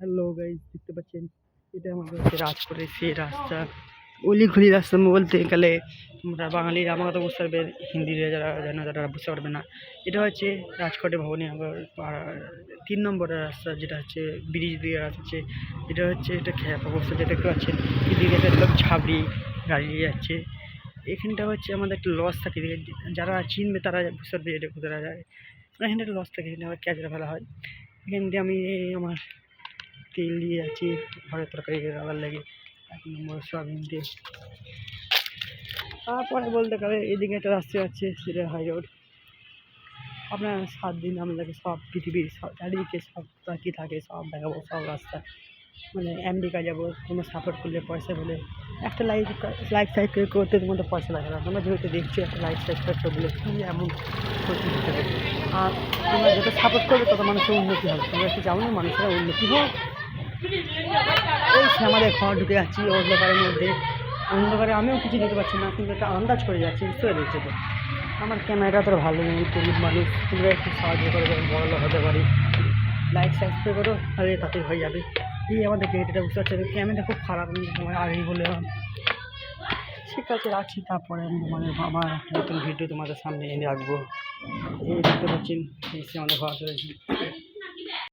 Hello guys, দেখতে পাচ্ছেন এটা আমাদের হচ্ছে রাজকোটের সেই রাস্তা, অলিগলি রাস্তা বলতে গেলে আমরা বাঙালিরা আমার কথা বুঝতে পারবে, হিন্দিরা যারা জানে না তারা বুঝতে পারবে না। এটা হচ্ছে রাজকোটে ভবনী আমার 3 নম্বরের রাস্তা, যেটা হচ্ছে ব্রিজ দিয়ে আসছে। এটা হচ্ছে এটা খ্যাপ অবস্থা, যেটা দেখতে পাচ্ছেন এদিকে একটা লোক ঝাবড়ি গাড়ি নিয়ে যাচ্ছে। এখানটা হচ্ছে আমাদের একটা লস থাকে, যারা চিনবে তারা বুঝতে পারবে এটা কোথায় যায়। এখানে একটা লস থাকে, এখানে আবার ক্যাচরা ফেলা হয়। এখান দিয়ে আমি আমার তেল দিয়ে যাচ্ছি ঘরের তরকারি রাখার লাগে, 1 নম্বর সয়াবিন দিয়ে। তারপরে বলতে গেলে এদিকে একটা রাস্তা আছে, সেটা হাই রোড। আপনার 7 দিন আপনাকে সব পৃথিবীর চারিদিকে সব কি থাকে সব দেখাবো, সব রাস্তা। মানে আমেরিকা যাবো, কোনো সাপোর্ট করলে পয়সা বলে একটা লাইক সাবস্ক্রাইব করতে তোমাদের পয়সা লাগে না। তোমরা যেহেতু দেখছি একটা লাইক সাবস্ক্রাইব বলে কি এমন ক্ষতি হতে হবে। আর তোমরা যত সাপোর্ট করবে তত মানুষের উন্নতি হবে। তোমরা একটু জানো না মানুষেরা উন্নতি হোক। এই সে আমাদের ঘর ঢুকে যাচ্ছি অন্ধকারের মধ্যে। অন্ধকারে আমিও কিছু দিতে পারছি না, কিন্তু একটা আন্দাজ করে যাচ্ছি, বুঝতে পেরেছি তো। আমার ক্যামেরাটা তো ভালো নেই, গরিব মানুষ, তোমরা একটু সাহায্য করে দেবেন, বড় হতে পারি। লাইক সাবস্ক্রাইব করো, তাহলে তাতে হয়ে যাবে। এই আমাদের এটা বুঝতে পারছি, ক্যামেরাটা খুব খারাপ, আমি তোমার আগেই বললাম। ঠিক আছে, রাখছি। তারপরে আমি তোমাদের আমার নতুন ভিডিও তোমাদের সামনে এনে রাখবো। এই দেখতে পাচ্ছেন এসে আমাদের ঘর চলেছি।